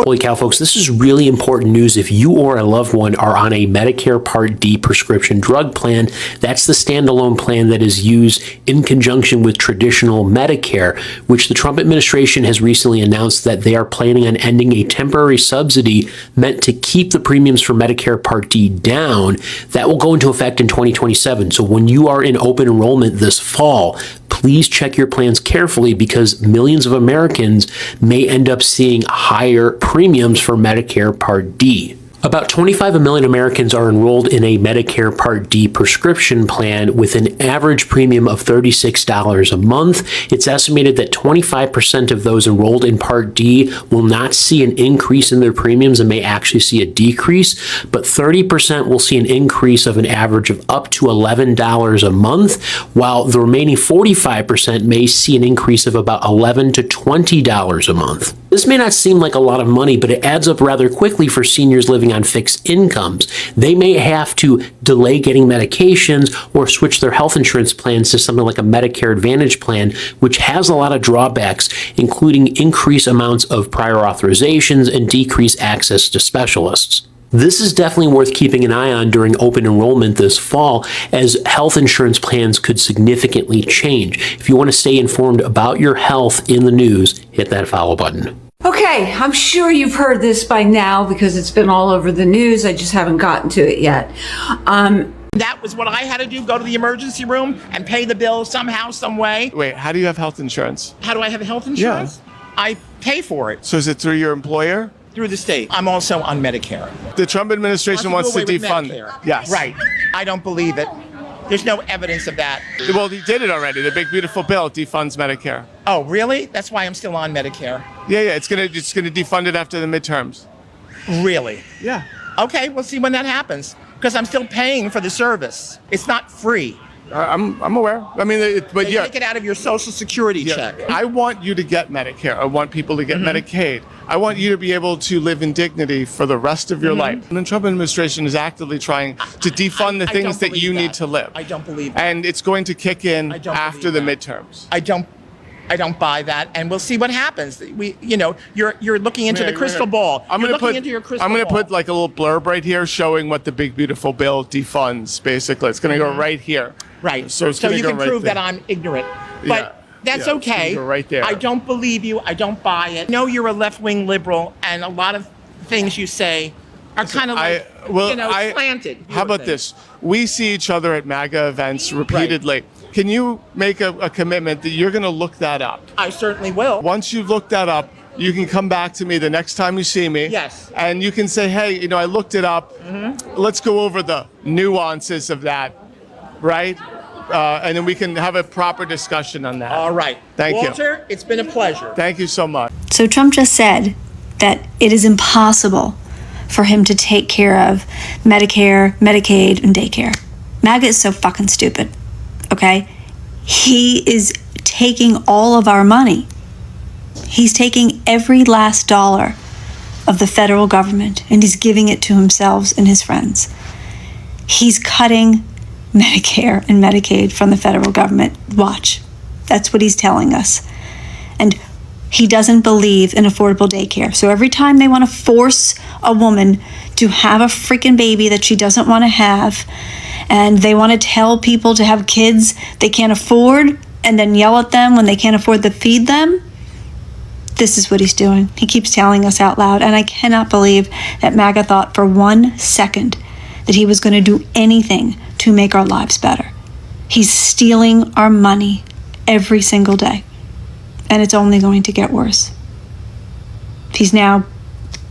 Holy cow, folks, this is really important news if you or a loved one are on a Medicare Part D prescription drug plan. That's the standalone plan that is used in conjunction with traditional Medicare, which the Trump administration has recently announced that they are planning on ending a temporary subsidy meant to keep the premiums for Medicare Part D down. That will go into effect in 2027. So when you are in open enrollment this fall, please check your plans carefully because millions of Americans may end up seeing higher premiums for Medicare Part D. About 25 million Americans are enrolled in a Medicare Part D prescription plan with an average premium of $36 a month. It's estimated that 25% of those enrolled in Part D will not see an increase in their premiums and may actually see a decrease, but 30% will see an increase of an average of up to $11 a month, while the remaining 45% may see an increase of about $11 to $20 a month. This may not seem like a lot of money, but it adds up rather quickly for seniors living on fixed incomes. They may have to delay getting medications or switch their health insurance plans to something like a Medicare Advantage plan, which has a lot of drawbacks, including increased amounts of prior authorizations and decreased access to specialists. This is definitely worth keeping an eye on during open enrollment this fall, as health insurance plans could significantly change. If you want to stay informed about your health in the news, hit that follow button. Okay, I'm sure you've heard this by now because it's been all over the news. I just haven't gotten to it yet. That was what I had to do, go to the emergency room and pay the bill somehow, some way. Wait, how do you have health insurance? How do I have health insurance? Yeah. I pay for it. So is it through your employer? Through the state. I'm also on Medicare. The Trump administration wants to defund it. Yes. Right. I don't believe it. There's no evidence of that. Well, he did it already. The big beautiful bill defunds Medicare. Oh, really? That's why I'm still on Medicare. Yeah, it's gonna defund it after the midterms. Really? Yeah. Okay, we'll see when that happens. Because I'm still paying for the service. It's not free. I'm aware. I mean, but They take it out of your Social Security check. I want you to get Medicare. I want people to get Medicaid. I want you to be able to live in dignity for the rest of your life. And the Trump administration is actively trying to defund the things that you need to live. I don't believe that. And it's going to kick in after the midterms. I don't buy that, and we'll see what happens. You're looking into the crystal ball. I'm going to put like a little blurb right here showing what the big beautiful bill defunds. Basically, it's going to go right here. Right. So you can prove that I'm ignorant, but that's okay. Right there. I don't believe you. I don't buy it. I know you're a left-wing liberal, and a lot of things you say are kind of like slanted. How about this? We see each other at MAGA events repeatedly. Right. Can you make a commitment that you're going to look that up? I certainly will. Once you've looked that up, you can come back to me the next time you see me. Yes. And you can say, hey, I looked it up. Let's go over the nuances of that, right? And then we can have a proper discussion on that. All right. Thank you. Walter, it's been a pleasure. Thank you so much. So Trump just said that it is impossible for him to take care of Medicare, Medicaid, and daycare. MAGA is so fucking stupid. Okay? He is taking all of our money. He's taking every last dollar of the federal government and he's giving it to himself and his friends. He's cutting Medicare and Medicaid from the federal government. Watch. That's what he's telling us. And he doesn't believe in affordable daycare. So every time they want to force a woman to have a freaking baby that she doesn't want to have, and they want to tell people to have kids they can't afford and then yell at them when they can't afford to feed them, this is what he's doing. He keeps telling us out loud. And I cannot believe that MAGA thought for 1 second that he was going to do anything to make our lives better. He's stealing our money every single day. And it's only going to get worse. He's now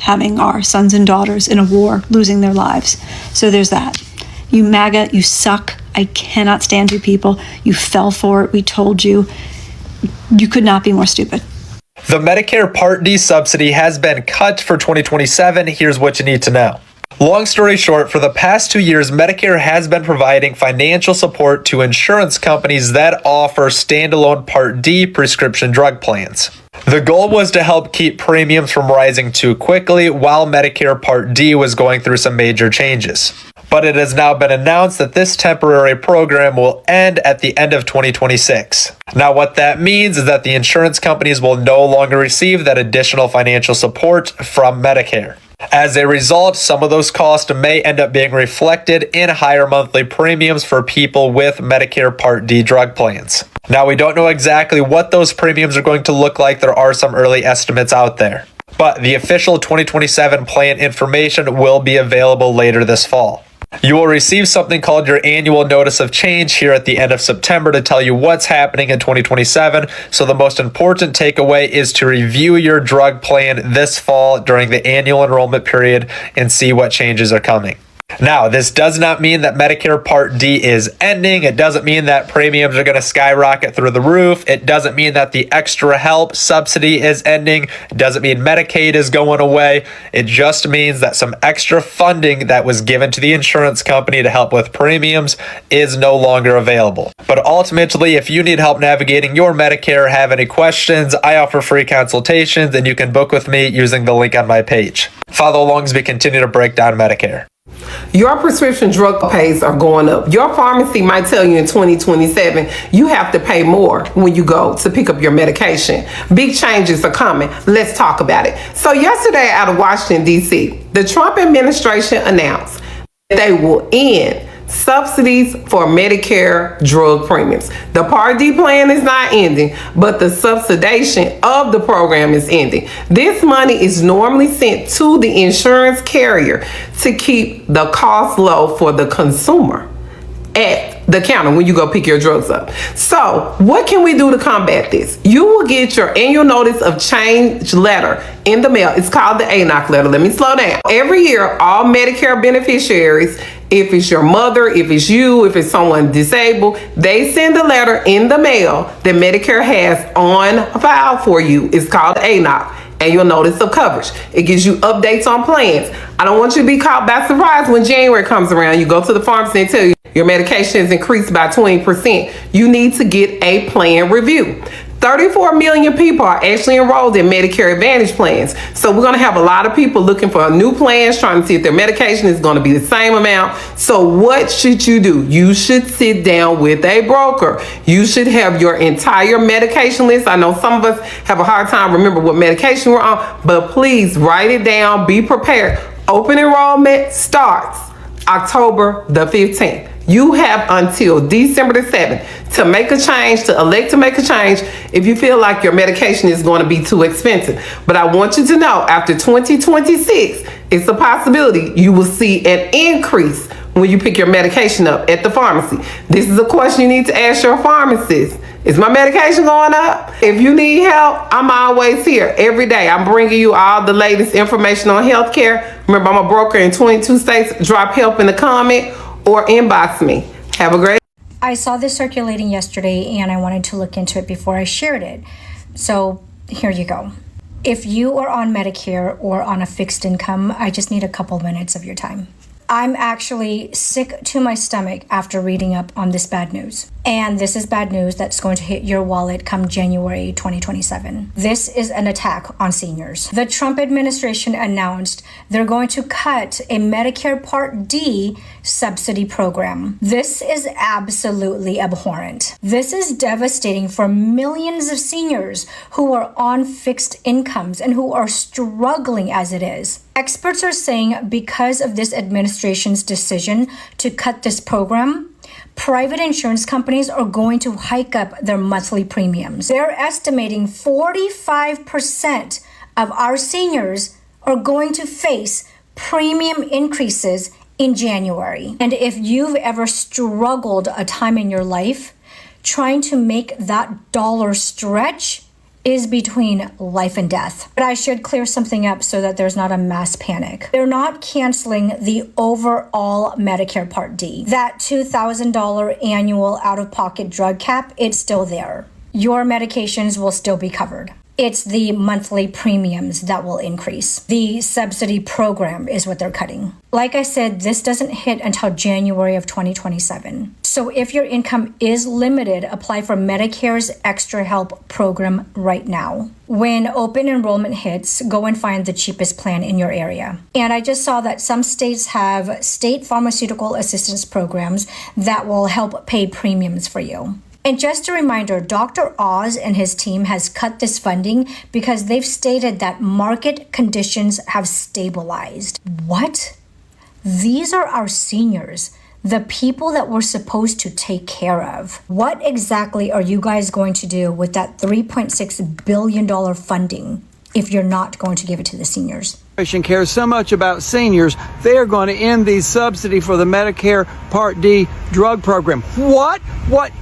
having our sons and daughters in a war losing their lives. So there's that. You MAGA, you suck. I cannot stand you people. You fell for it. We told you. You could not be more stupid. The Medicare Part D subsidy has been cut for 2027. Here's what you need to know. Long story short, for the past 2 years, Medicare has been providing financial support to insurance companies that offer standalone Part D prescription drug plans. The goal was to help keep premiums from rising too quickly while Medicare Part D was going through some major changes. But it has now been announced that this temporary program will end at the end of 2026. Now, what that means is that the insurance companies will no longer receive that additional financial support from Medicare. As a result, some of those costs may end up being reflected in higher monthly premiums for people with Medicare Part D drug plans. Now, we don't know exactly what those premiums are going to look like. There are some early estimates out there. But the official 2027 plan information will be available later this fall. You will receive something called your annual notice of change here at the end of September to tell you what's happening in 2027. So the most important takeaway is to review your drug plan this fall during the annual enrollment period and see what changes are coming. Now, this does not mean that Medicare Part D is ending. It doesn't mean that premiums are going to skyrocket through the roof. It doesn't mean that the extra help subsidy is ending. It doesn't mean Medicaid is going away. It just means that some extra funding that was given to the insurance company to help with premiums is no longer available. But ultimately, if you need help navigating your Medicare, have any questions, I offer free consultations, and you can book with me using the link on my page. Follow along as we continue to break down Medicare. Your prescription drug pays are going up. Your pharmacy might tell you in 2027 you have to pay more when you go to pick up your medication. Big changes are coming. Let's talk about it. So yesterday out of Washington, D.C., the Trump administration announced that they will end subsidies for Medicare drug premiums. The Part D plan is not ending, but the subsidization of the program is ending. This money is normally sent to the insurance carrier to keep the cost low for the consumer at the counter when you go pick your drugs up. So what can we do to combat this? You will get your annual notice of change letter in the mail. It's called the ANOC letter. Let me slow down. Every year, all Medicare beneficiaries, if it's your mother, if it's you, if it's someone disabled, they send a letter in the mail that Medicare has on file for you. It's called ANOC, annual notice of coverage. It gives you updates on plans. I don't want you to be caught by surprise when January comes around. You go to the pharmacy and tell you your medication is increased by 20%. You need to get a plan review. 34 million people are actually enrolled in Medicare Advantage plans. So we're going to have a lot of people looking for new plans, trying to see if their medication is going to be the same amount. So what should you do? You should sit down with a broker. You should have your entire medication list. I know some of us have a hard time remember what medication we're on, but please write it down. Be prepared. Open enrollment starts October the 15th. You have until December the 7th to make a change, to elect to make a change if you feel like your medication is going to be too expensive. But I want you to know after 2026, it's a possibility you will see an increase when you pick your medication up at the pharmacy. This is a question you need to ask your pharmacist. Is my medication going up? If you need help, I'm always here every day. I'm bringing you all the latest information on healthcare. Remember, I'm a broker in 22 states. Drop help in the comment or inbox me. Have a great day. I saw this circulating yesterday and I wanted to look into it before I shared it. So here you go. If you are on Medicare or on a fixed income, I just need a couple minutes of your time. I'm actually sick to my stomach after reading up on this bad news. And this is bad news that's going to hit your wallet come January 2027. This is an attack on seniors. The Trump administration announced they're going to cut a Medicare Part D subsidy program. This is absolutely abhorrent. This is devastating for millions of seniors who are on fixed incomes and who are struggling as it is. Experts are saying because of this administration's decision to cut this program, private insurance companies are going to hike up their monthly premiums. They're estimating 45% of our seniors are going to face premium increases in January. And if you've ever struggled a time in your life, trying to make that dollar stretch is between life and death. But I should clear something up so that there's not a mass panic. They're not canceling the overall Medicare Part D. That $2,000 annual out-of-pocket drug cap, it's still there. Your medications will still be covered. It's the monthly premiums that will increase. The subsidy program is what they're cutting. Like I said, this doesn't hit until January of 2027. So if your income is limited, apply for Medicare's Extra Help program right now. When open enrollment hits, go and find the cheapest plan in your area. And I just saw that some states have state pharmaceutical assistance programs that will help pay premiums for you. And just a reminder, Dr. Oz and his team has cut this funding because they've stated that market conditions have stabilized. What? These are our seniors, the people that we're supposed to take care of. What exactly are you guys going to do with that $3.6 billion funding if you're not going to give it to the seniors? Cares so much about seniors, they are going to end the subsidy for the Medicare Part D drug program. What?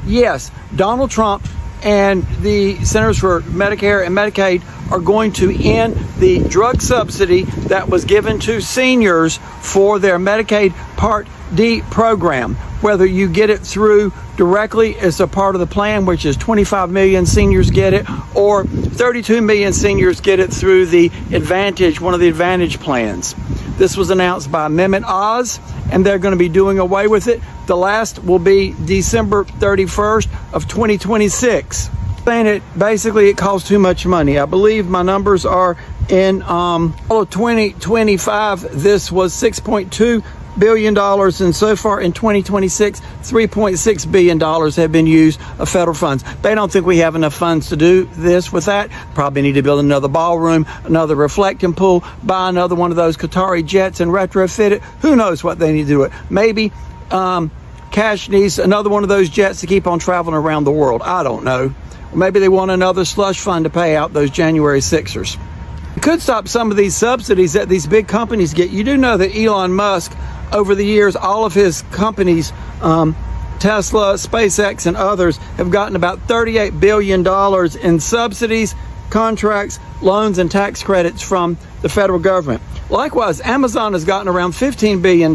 Yes, Donald Trump and the Centers for Medicare and Medicaid are going to end the drug subsidy that was given to seniors for their Medicaid Part D program. Whether you get it through directly as a part of the plan, which is 25 million seniors get it, or 32 million seniors get it through the Advantage, one of the Advantage plans. This was announced by Mehmet Oz, and they're going to be doing away with it. The last will be December 31st of 2026. Saying it basically it costs too much money. I believe my numbers are in 2025. This was $6.2 billion, and so far in 2026, $3.6 billion have been used of federal funds. They don't think we have enough funds to do this with that. Probably need to build another ballroom, another reflecting pool, buy another one of those Qatari jets and retrofit it. Who knows what they need to do it. Maybe Cash needs another one of those jets to keep on traveling around the world. I don't know. Maybe they want another slush fund to pay out those January 6ers. It could stop some of these subsidies that these big companies get. You do know that Elon Musk, over the years, all of his companies, Tesla, SpaceX, and others, have gotten about $38 billion in subsidies, contracts, loans, and tax credits from the federal government. Likewise, Amazon has gotten around $15 billion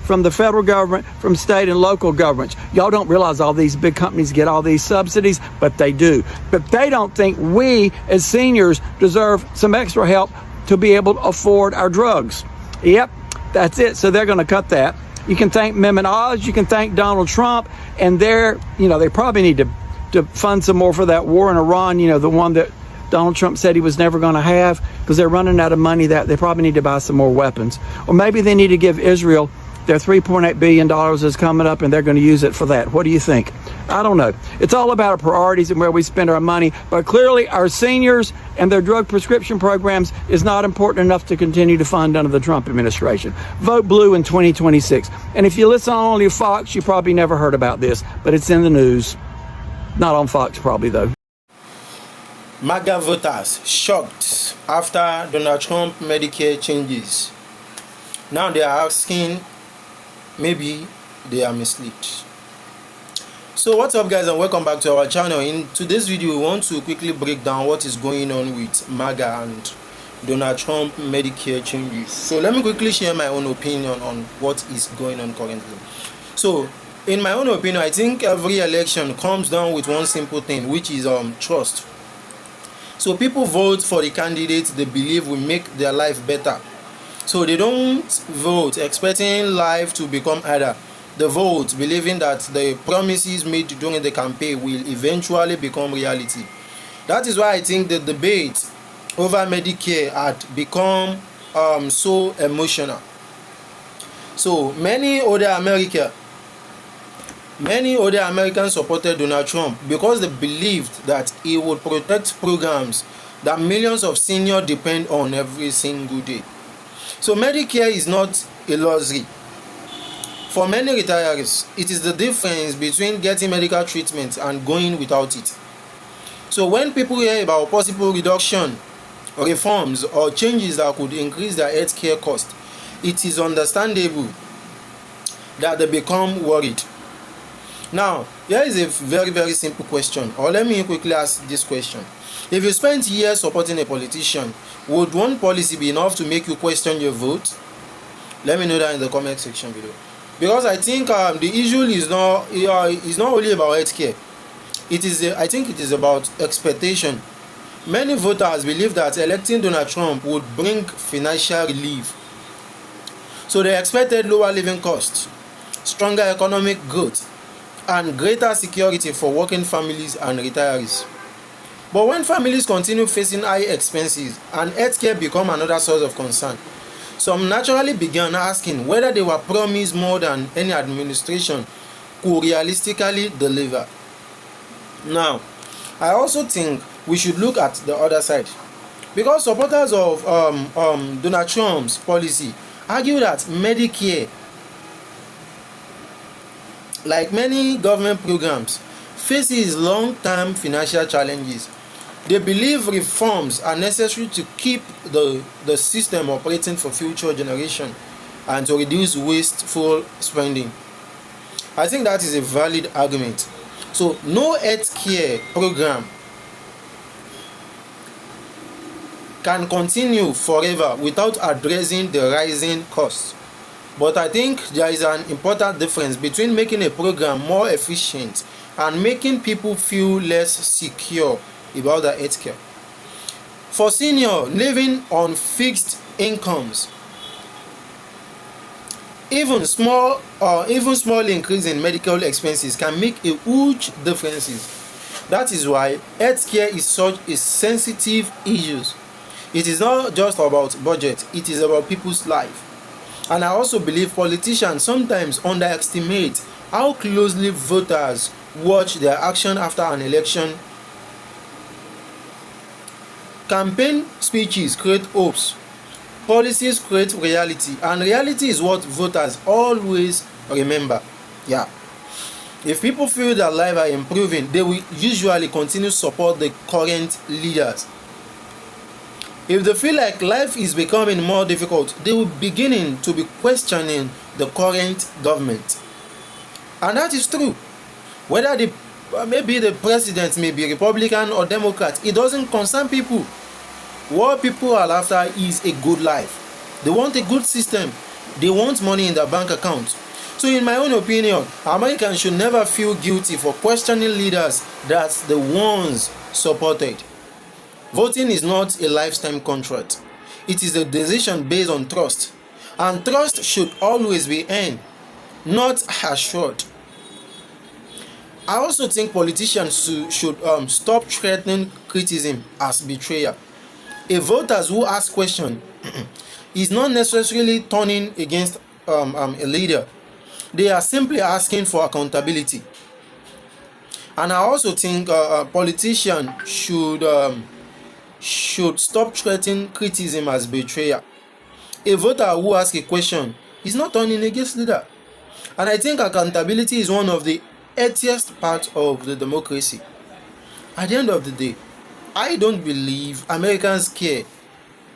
from the federal government, from state and local governments. Y'all don't realize all these big companies get all these subsidies, but they do. But they don't think we, as seniors, deserve some extra help to be able to afford our drugs. Yep. That's it. So they're going to cut that. You can thank Mehmet Oz. You can thank Donald Trump. And they probably need to fund some more for that war in Iran, the one that Donald Trump said he was never going to have, because they're running out of money. That they probably need to buy some more weapons. Or maybe they need to give Israel their $3.8 billion is coming up, and they're going to use it for that. What do you think? I don't know. It's all about our priorities and where we spend our money. But clearly, our seniors and their drug prescription programs is not important enough to continue to fund under the Trump administration. Vote blue in 2026. And if you listen on only Fox, you probably never heard about this, but it's in the news. Not on Fox, probably, though. MAGA voters shocked after Donald Trump Medicare changes. Now they are asking, maybe they are misled. So what's up, guys, and welcome back to our channel. In today's video, we want to quickly break down what is going on with MAGA and Donald Trump Medicare changes. So let me quickly share my own opinion on what is going on currently. So in my own opinion, I think every election comes down with one simple thing, which is trust. So people vote for the candidates they believe will make their life better. So they don't vote expecting life to become harder. They vote believing that the promises made during the campaign will eventually become reality. That is why I think the debate over Medicare had become so emotional. So many other Americans supported Donald Trump because they believed that he would protect programs that millions of seniors depend on every single day. So Medicare is not a luxury. For many retirees, it is the difference between getting medical treatment and going without it. So when people hear about possible reduction, reforms, or changes that could increase their health care cost, it is understandable that they become worried. Now, here is a very, very simple question, or let me quickly ask this question. If you spent years supporting a politician, would one policy be enough to make you question your vote? Let me know that in the comment section below. Because I think the issue is not only about healthcare. I think it is about expectation. Many voters believe that electing Donald Trump would bring financial relief. So they expected lower living costs, stronger economic growth, and greater security for working families and retirees. But when families continue facing high expenses and healthcare become another source of concern, some naturally began asking whether they were promised more than any administration could realistically deliver. Now, I also think we should look at the other side, because supporters of Donald Trump's policy argue that Medicare, like many government programs, faces long-term financial challenges. They believe reforms are necessary to keep the system operating for future generations and to reduce wasteful spending. I think that is a valid argument. So no health care program can continue forever without addressing the rising costs. But I think there is an important difference between making a program more efficient and making people feel less secure about their health care. For seniors living on fixed incomes, even small increase in medical expenses can make a huge difference. That is why healthcare is such a sensitive issue. It is not just about budget, it is about people's life. And I also believe politicians sometimes underestimate how closely voters watch their action after an election. Campaign speeches create hopes, policies create reality, and reality is what voters always remember. Yeah. If people feel their lives are improving, they will usually continue to support the current leaders. If they feel like life is becoming more difficult, they will begin to be questioning the current government. And that is true. Whether maybe the president may be Republican or Democrat, it doesn't concern people. What people are after is a good life. They want a good system. They want money in their bank account. So in my own opinion, Americans should never feel guilty for questioning leaders that the ones supported. Voting is not a lifetime contract. It is a decision based on trust. And trust should always be earned, not assured. I also think politicians should stop threatening criticism as betrayal. A voter who asks questions is not necessarily turning against a leader. They are simply asking for accountability. And I also think politicians should stop threatening criticism as betrayal. A voter who asks a question is not turning against leader. And I think accountability is one of the healthiest parts of the democracy. At the end of the day, I don't believe Americans care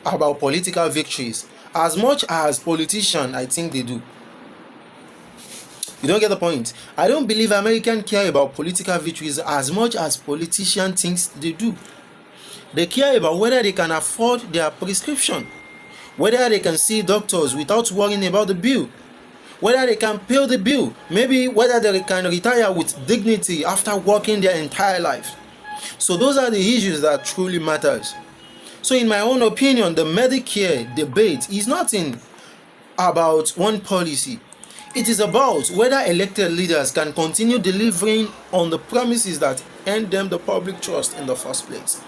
about political victories as much as politicians I think they do. You don't get the point. I don't believe Americans care about political victories as much as politicians think they do. They care about whether they can afford their prescription, whether they can see doctors without worrying about the bill, whether they can pay the bill, maybe whether they can retire with dignity after working their entire life. So those are the issues that truly matters. So in my own opinion, the Medicare debate is nothing about one policy. It is about whether elected leaders can continue delivering on the promises that earned them the public trust in the first place.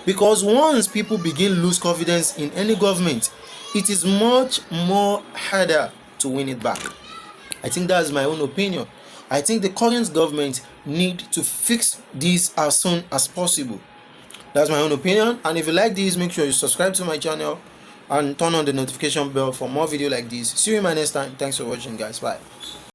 Because once people begin to lose confidence in any government, it is much more harder to win it back. I think that's my own opinion. I think the current government need to fix this as soon as possible. That's my own opinion. And if you like this, make sure you subscribe to my channel and turn on the notification bell for more videos like this. See you in my next time. Thanks for watching, guys. Bye.